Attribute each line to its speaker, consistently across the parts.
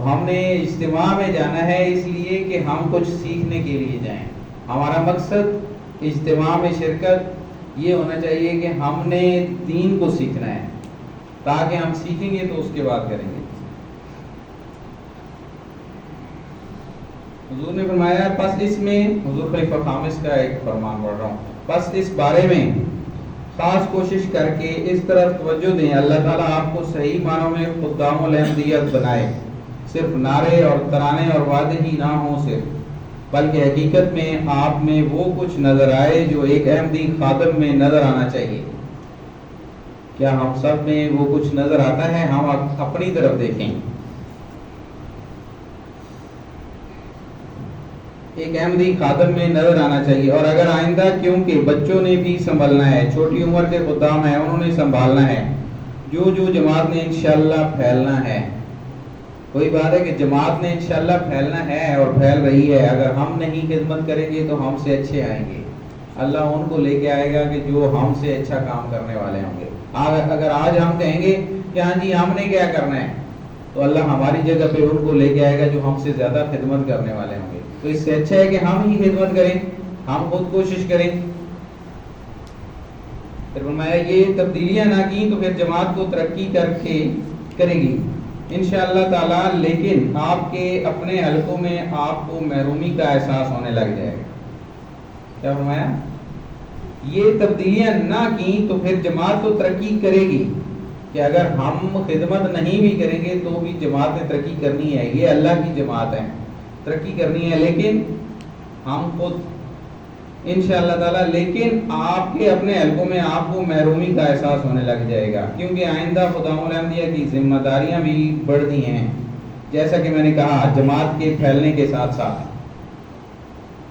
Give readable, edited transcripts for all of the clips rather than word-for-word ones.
Speaker 1: تو ہم نے اجتماع میں جانا ہے اس لیے کہ ہم کچھ سیکھنے کے لیے جائیں. ہمارا مقصد اجتماع میں شرکت یہ ہونا چاہیے کہ ہم نے دین کو سیکھنا ہے, تاکہ ہم سیکھیں گے تو اس کے بعد کریں گے. حضور نے فرمایا پس اس میں, حضور خلیفہ خامس کا ایک فرمان پڑھ رہا ہوں, پس اس بارے میں خاص کوشش کر کے اس طرف توجہ دیں اللہ تعالیٰ آپ کو صحیح معنوں میں خدام الاحمدیت بنائے. صرف نعرے اور ترانے اور وعدے ہی نہ ہوں صرف, بلکہ حقیقت میں آپ میں وہ کچھ نظر آئے جو ایک احمدی خادم میں نظر آنا چاہیے. کیا ہم سب میں وہ کچھ نظر آتا ہے؟ ہم اپنی طرف دیکھیں. ایک احمدی خادم میں نظر آنا چاہیے. اور اگر آئندہ, کیونکہ بچوں نے بھی سنبھلنا ہے, چھوٹی عمر کے خدام ہیں, انہوں نے سنبھالنا ہے, جو جماعت نے انشاءاللہ پھیلنا ہے. کوئی بات ہے کہ جماعت نے انشاءاللہ پھیلنا ہے اور پھیل رہی ہے, اگر ہم نہیں خدمت کریں گے تو ہم سے اچھے آئیں گے. اللہ ان کو لے کے آئے گا کہ جو ہم سے اچھا کام کرنے والے ہوں گے. اگر آج ہم کہیں گے کہ ہاں جی ہم نے کیا کرنا ہے, تو اللہ ہماری جگہ پہ ان کو لے کے آئے گا جو ہم سے زیادہ خدمت کرنے والے ہوں گے. تو اس سے اچھا ہے کہ ہم ہی خدمت کریں, ہم خود کوشش کریں. پھر فرمایا یہ تبدیلیاں نہ کی تو پھر جماعت کو ترقی کرے گی انشاءاللہ تعالی, لیکن آپ کے اپنے حلقوں میں آپ کو محرومی کا احساس ہونے لگ جائے گا. کیا فرمایا؟ یہ تبدیلیاں نہ کی تو پھر جماعت تو ترقی کرے گی, کہ اگر ہم خدمت نہیں بھی کریں گے تو بھی جماعت نے ترقی کرنی ہے. یہ اللہ کی جماعت ہے, ترقی کرنی ہے, لیکن ہم خود انشاءاللہ تعالی, لیکن آپ کے اپنے حلقوں میں آپ کو محرومی کا احساس ہونے لگ جائے گا, کیونکہ آئندہ خدام الاحمدیہ کی ذمہ داریاں بھی بڑھتی ہیں. جیسا کہ میں نے کہا جماعت کے پھیلنے کے ساتھ ساتھ,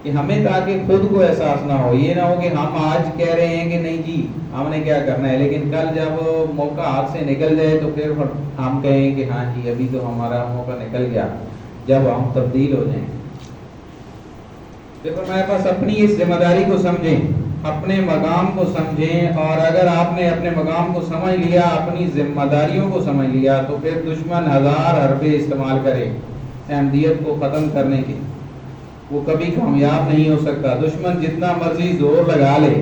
Speaker 1: کہ ہمیں تاکہ خود کو احساس نہ ہو, یہ نہ ہو کہ ہم آج کہہ رہے ہیں کہ نہیں جی ہم نے کیا کرنا ہے, لیکن کل جب موقع ہاتھ سے نکل جائے تو پھر ہم کہیں کہ ہاں جی ابھی تو ہمارا موقع نکل گیا, جب ہم تبدیل ہو جائیں. دیکھو ہمارے پاس اپنی اس ذمہ داری کو سمجھیں, اپنے مقام کو سمجھیں, اور اگر آپ نے اپنے مقام کو سمجھ لیا, اپنی ذمہ داریوں کو سمجھ لیا, تو پھر دشمن ہزار حربے استعمال کرے احمدیت کو ختم کرنے کے, وہ کبھی کامیاب نہیں ہو سکتا. دشمن جتنا مرضی زور لگا لے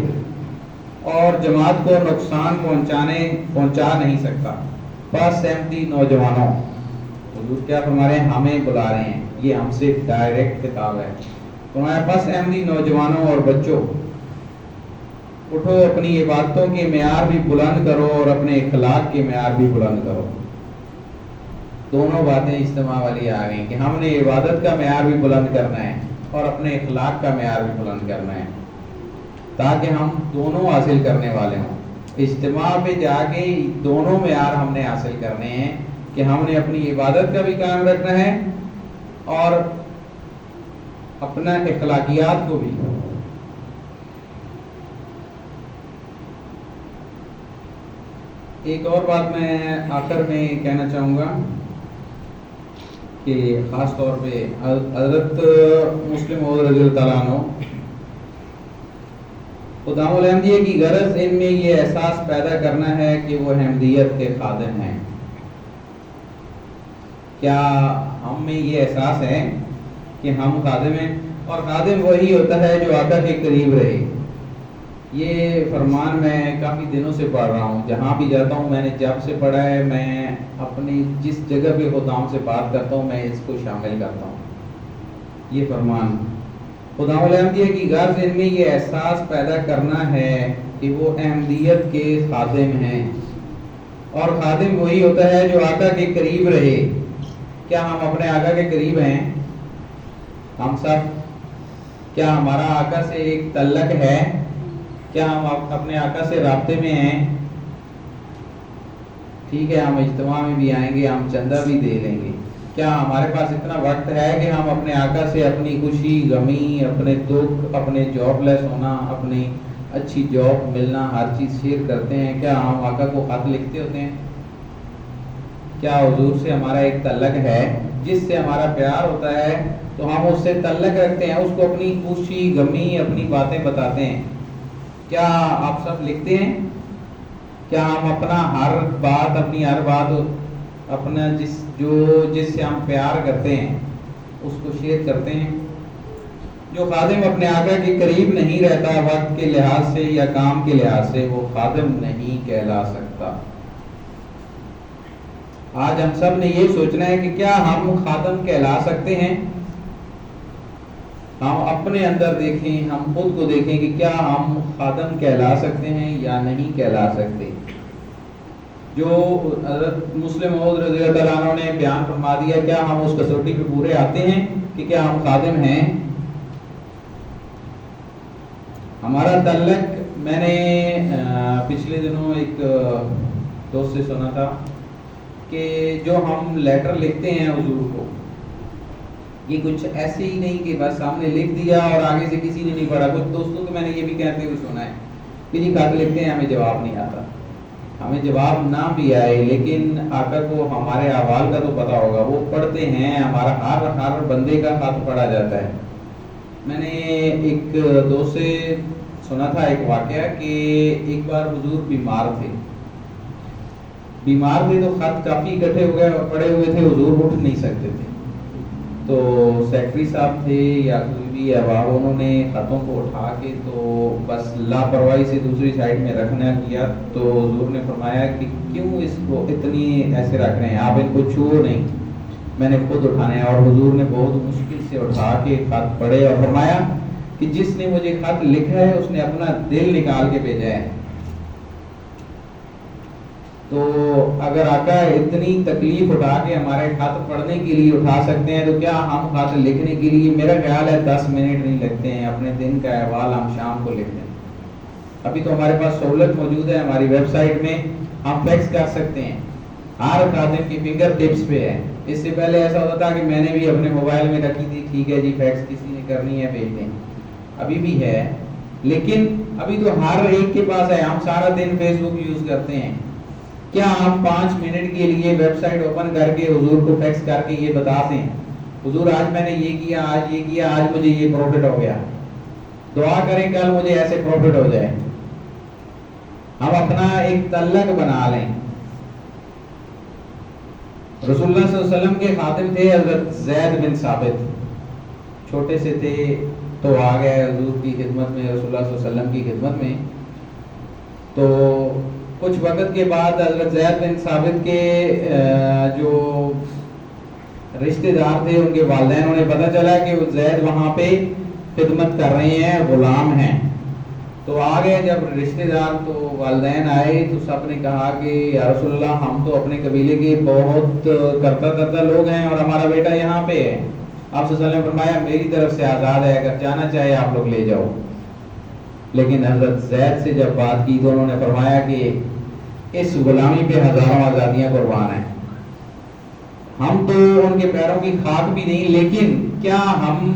Speaker 1: اور جماعت کو نقصان پہنچا نہیں سکتا. بس احمدی نوجوانوں, حضور کیا فرما رہے ہیں, ہمیں بلا رہے ہیں, یہ ہم سے ڈائریکٹ خطاب ہے. تمہارے پاس احمدی نوجوانوں اور بچوں, اٹھو, اپنی عبادتوں کے معیار بھی بلند کرو اور اپنے اخلاق کے معیار بھی بلند کرو. دونوں باتیں اجتماع والی آ گئیں کہ ہم نے عبادت کا معیار بھی بلند کرنا ہے اور اپنے اخلاق کا معیار بھی بلند کرنا ہے, تاکہ ہم دونوں حاصل کرنے والے ہوں. اجتماع پہ جا کے دونوں معیار ہم نے حاصل کرنے ہیں, کہ ہم نے اپنی عبادت کا بھی قائم رکھنا ہے اور اپنا اخلاقیات کو بھی. ایک اور بات میں آخر میں کہنا چاہوں گا کہ خاص طور پہ حضرت مسلم موعود رضی اللہ تعالیٰ عنہ, خدام الاحمدیہ کی غرض ان میں یہ احساس پیدا کرنا ہے کہ وہ احمدیت کے خادم ہیں. کیا ہم میں یہ احساس ہے کہ ہم خادم ہیں؟ اور خادم وہی ہوتا ہے جو آقا کے قریب رہے. یہ فرمان میں کافی دنوں سے پڑھ رہا ہوں, جہاں بھی جاتا ہوں میں نے جب سے پڑھا ہے, میں اپنی جس جگہ پہ خدام سے بات کرتا ہوں میں اس کو شامل کرتا ہوں. یہ فرمان خدام الاحمدیہ کی غرض ان میں یہ احساس پیدا کرنا ہے کہ وہ احمدیت کے خادم ہیں, اور خادم وہی ہوتا ہے جو آقا کے قریب رہے. کیا ہم اپنے آقا کے قریب ہیں؟ ہم سب, کیا ہمارا آقا سے ایک تعلق ہے؟ کیا ہم اپنے آقا سے رابطے میں ہیں؟ ٹھیک ہے, ہم اجتماع میں بھی آئیں گے, ہم چندہ بھی دے لیں گے. کیا ہمارے پاس اتنا وقت ہے کہ ہم اپنے آقا سے اپنی خوشی غمی, اپنے دکھ, اپنے جاب لیس ہونا, اپنی اچھی جاب ملنا, ہر چیز شیئر کرتے ہیں؟ کیا ہم آقا کو خط لکھتے ہوتے ہیں؟ کیا حضور سے ہمارا ایک تعلق ہے جس سے ہمارا پیار ہوتا ہے تو ہم اس سے تعلق رکھتے ہیں, اس کو اپنی خوشی غمی, اپنی باتیں بتاتے ہیں؟ کیا آپ سب لکھتے ہیں؟ کیا ہم اپنا ہر بات, اپنی ہر بات, اپنا جو جس سے ہم پیار کرتے ہیں اس کو شیئر کرتے ہیں. جو خادم اپنے آقا کے قریب نہیں رہتا وقت کے لحاظ سے یا کام کے لحاظ سے، وہ خادم نہیں کہلا سکتا. آج ہم سب نے یہ سوچنا ہے کہ کیا ہم خادم کہلا سکتے ہیں؟ ہم اپنے اندر دیکھیں، ہم خود کو دیکھیں کہ کیا ہم خادم کہلا سکتے ہیں یا نہیں کہلا سکتے. جو حضرت مسلم موعود رضی اللہ عنہ نے بیان فرما دیا، کیا ہم اس کسوٹی پہ پورے آتے ہیں کہ کیا ہم خادم ہیں؟ ہمارا تعلق، میں نے پچھلے دنوں ایک دوست سے سنا تھا کہ جو ہم لیٹر لکھتے ہیں حضور کو، یہ کچھ ایسے ہی نہیں کہ بس سامنے لکھ دیا اور آگے سے کسی نے نہیں پڑھا. کچھ دوستوں کو میں نے یہ بھی کہتے ہوئے سنا ہے کہ جی خط لکھتے ہیں ہمیں جواب نہیں آتا. ہمیں جواب نہ بھی آئے لیکن آقا کو ہمارے احوال کا تو پتہ ہوگا، وہ پڑھتے ہیں، ہمارا ہر بندے کا خط پڑھا جاتا ہے. میں نے ایک دوست سے سنا تھا ایک واقعہ کہ ایک بار حضور بیمار تھے تو خط کافی اکٹھے ہو گئے اور پڑے ہوئے تھے، حضور اٹھ نہیں سکتے تھے. تو سیکٹری صاحب تھے یا کوئی بھی احباب، انہوں نے خطوں کو اٹھا کے تو بس لاپرواہی سے دوسری سائڈ میں رکھنا کیا. تو حضور نے فرمایا کہ کیوں اس کو اتنی ایسے رکھ رہے ہیں، آپ ان کو چھوڑو نہیں، میں نے خود اٹھانا ہے. اور حضور نے بہت مشکل سے اٹھا کے خط پڑھے اور فرمایا کہ جس نے مجھے خط لکھا ہے اس نے اپنا دل نکال کے بھیجا ہے. تو اگر آقا اتنی تکلیف اٹھا کے ہمارے خط پڑھنے کے لیے اٹھا سکتے ہیں تو کیا ہم خط لکھنے کے لیے، میرا خیال ہے 10 منٹ نہیں لگتے ہیں، اپنے دن کا احوال ہم شام کو لکھتے ہیں. ابھی تو ہمارے پاس سہولت موجود ہے، ہماری ویب سائٹ میں ہم فیکس کر سکتے ہیں، ہر خادم کی فنگر ٹپس پہ ہے. اس سے پہلے ایسا ہوتا تھا کہ میں نے بھی اپنے موبائل میں رکھی تھی، ٹھیک ہے جی فیکس کسی نے کرنی ہے بھیج دیں، ابھی بھی ہے. لیکن ابھی تو ہر ایک کے پاس ہے، ہم سارا دن فیس بک یوز کرتے ہیں. کیا ہم 5 منٹ کے لیے ویب سائٹ اوپن کر کے حضور کو فیکس کر کے یہ بتا دیں حضور آج میں نے یہ کیا، آج یہ کیا، آج مجھے یہ پروفٹ ہو گیا، دعا کریں کل مجھے ایسے پروفٹ ہو جائے. ہم اپنا ایک تعلق بنا لیں. رسول اللہ صلی اللہ علیہ وسلم کے خادم تھے حضرت زید بن ثابت، چھوٹے سے تھے تو آ گئے حضور کی خدمت میں، رسول اللہ صلی اللہ علیہ وسلم کی خدمت میں. تو کچھ وقت کے بعد حضرت زید بن ثابت کے جو رشتہ دار تھے، ان کے والدین، انہیں پتہ چلا کہ وہ زید وہاں پہ خدمت کر رہے ہیں، غلام ہیں. تو آ گئے جب رشتہ دار، تو والدین آئے تو سب نے کہا کہ یا رسول اللہ ہم تو اپنے قبیلے کے بہت کرتا لوگ ہیں اور ہمارا بیٹا یہاں پہ ہے. آپ صلی اللہ علیہ وسلم نے فرمایا میری طرف سے آزاد ہے، اگر جانا چاہے آپ لوگ لے جاؤ. لیکن حضرت زید سے جب بات کی تو انہوں نے فرمایا کہ اس غلامی پہ ہزاروں آزادیاں قربان ہیں، ہم تو ان کے پیروں کی خاک بھی نہیں، لیکن کیا ہم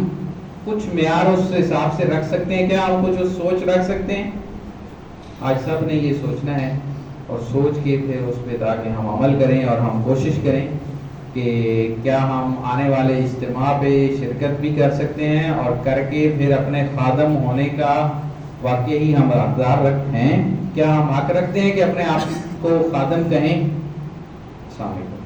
Speaker 1: کچھ معیار اس حساب سے رکھ سکتے ہیں؟ کیا ہم کچھ سوچ رکھ سکتے ہیں؟ آج سب نے یہ سوچنا ہے اور سوچ کے پھر اس پہ تاکہ ہم عمل کریں اور ہم کوشش کریں کہ کیا ہم آنے والے اجتماع پہ شرکت بھی کر سکتے ہیں اور کر کے پھر اپنے خادم ہونے کا واقعی ہم حقدار ہیں. کیا ہم حق رکھتے ہیں کہ اپنے آپ کو خادم کہیں؟ السلام علیکم.